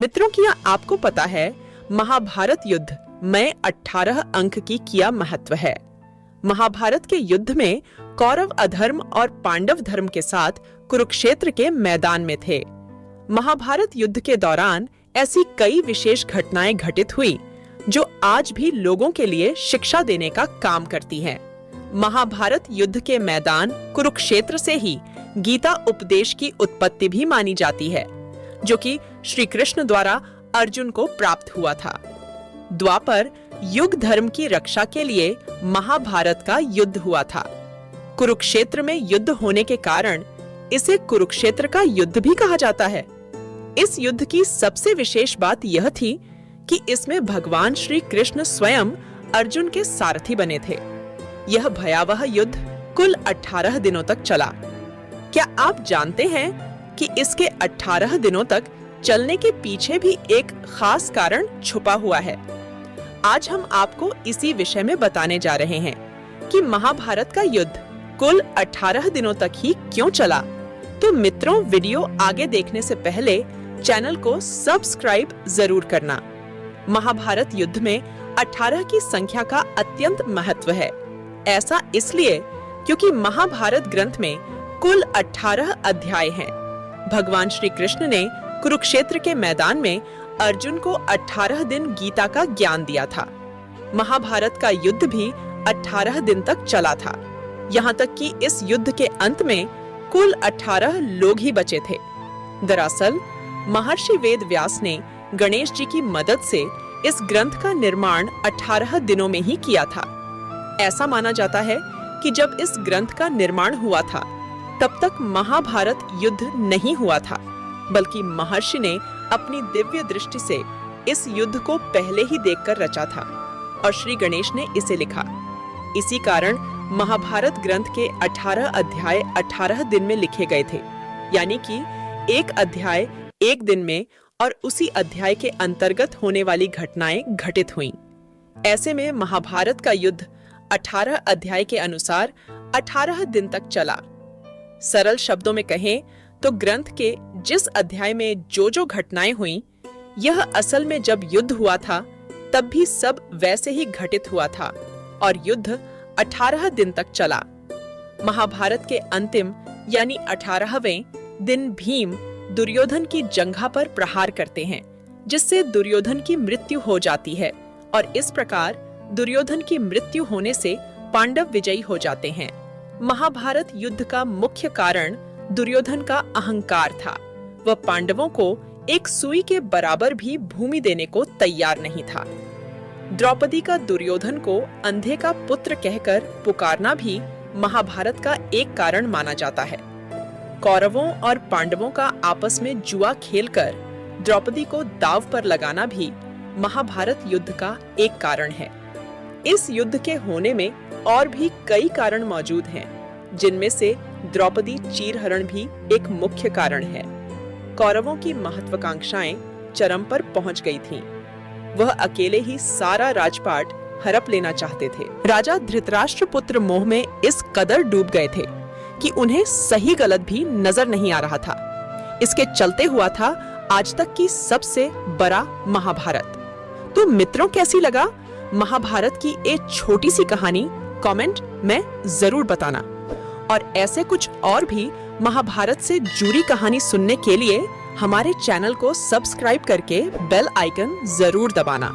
मित्रों, क्या आपको पता है महाभारत युद्ध में 18 अंक की क्या महत्व है। महाभारत के युद्ध में कौरव अधर्म और पांडव धर्म के साथ कुरुक्षेत्र के मैदान में थे। महाभारत युद्ध के दौरान ऐसी कई विशेष घटनाएं घटित हुई जो आज भी लोगों के लिए शिक्षा देने का काम करती हैं। महाभारत युद्ध के मैदान कुरुक्षेत्र से ही गीता उपदेश की उत्पत्ति भी मानी जाती है, जो कि श्री कृष्ण द्वारा अर्जुन को प्राप्त हुआ था। द्वापर युग धर्म की रक्षा के लिए महाभारत का युद्ध हुआ था। कुरुक्षेत्र में युद्ध होने के कारण इसे कुरुक्षेत्र का युद्ध भी कहा जाता है। इस युद्ध की सबसे विशेष बात यह थी कि इसमें भगवान श्री कृष्ण स्वयं अर्जुन के सारथी बने थे। यह भयावह युद्ध कुल 18 दिनों तक चला। क्या आप जानते हैं कि इसके 18 दिनों तक चलने के पीछे भी एक खास कारण छुपा हुआ है। आज हम आपको इसी विषय में बताने जा रहे हैं कि महाभारत का युद्ध कुल 18 दिनों तक ही क्यों चला। तो मित्रों, वीडियो आगे देखने से पहले चैनल को सब्सक्राइब जरूर करना। महाभारत युद्ध में 18 की संख्या का अत्यंत महत्व है। ऐसा इसलिए क्योंकि महाभारत ग्रंथ में कुल 18 अध्याय हैं। भगवान श्री कृष्ण ने कुरुक्षेत्र के मैदान में अर्जुन को 18 दिन गीता का ज्ञान दिया था। महाभारत का युद्ध भी 18 दिन तक चला था। यहाँ तक कि इस युद्ध के अंत में कुल 18 लोग ही बचे थे। दरअसल महर्षि वेद व्यास ने गणेश जी की मदद से इस ग्रंथ का निर्माण 18 दिनों में ही किया था। ऐसा माना जाता है कि जब इस ग्रंथ का निर्माण हुआ था तब तक महाभारत युद्ध नहीं हुआ था, बल्कि महर्षि ने अपनी दिव्य दृष्टि से इस युद्ध को पहले ही देखकर रचा था और श्री गणेश ने इसे लिखा। इसी कारण महाभारत ग्रंथ के 18 अध्याय 18 दिन में लिखे गए थे, यानी कि एक अध्याय एक दिन में और उसी अध्याय के अंतर्गत होने वाली घटनाएं घटित हुईं। ऐसे में महाभारत का युद्ध 18 अध्याय के अनुसार 18 दिन तक चला। सरल शब्दों में कहें तो ग्रंथ के जिस अध्याय में जो घटनाएं हुईं, यह असल में जब युद्ध हुआ था तब भी सब वैसे ही घटित हुआ था और युद्ध 18 दिन तक चला। महाभारत के अंतिम यानी 18वें दिन भीम दुर्योधन की जंघा पर प्रहार करते हैं, जिससे दुर्योधन की मृत्यु हो जाती है और इस प्रकार दुर्योधन की मृत्यु होने से पांडव विजयी हो जाते हैं। महाभारत युद्ध का मुख्य कारण दुर्योधन का अहंकार था। वह पांडवों को एक सुई के बराबर भी भूमि देने को तैयार नहीं था। द्रौपदी का दुर्योधन को अंधे का पुत्र कहकर पुकारना भी महाभारत का एक कारण माना जाता है। कौरवों और पांडवों का आपस में जुआ खेलकर द्रौपदी को दांव पर लगाना भी महाभारत युद्ध का एक कारण है। इस युद्ध के होने में और भी कई कारण मौजूद हैं, जिनमें से द्रौपदी चीरहरण भी एक मुख्य कारण है। कौरवों की महत्वाकांक्षाएं चरम पर पहुंच गई थीं। वह अकेले ही सारा राजपाट हड़प लेना चाहते थे। राजा धृतराष्ट्र पुत्र मोह में इस कदर डूब गए थे कि उन्हें सही गलत भी नजर नहीं आ रहा था। इसके चलते हुआ था आज तक की सबसे बड़ा महाभारत। तो मित्रों, कैसी लगा महाभारत की एक छोटी सी कहानी? कमेंट में जरूर बताना। और ऐसे कुछ और भी महाभारत से जुड़ी कहानी सुनने के लिए हमारे चैनल को सब्सक्राइब करके बेल आइकन जरूर दबाना।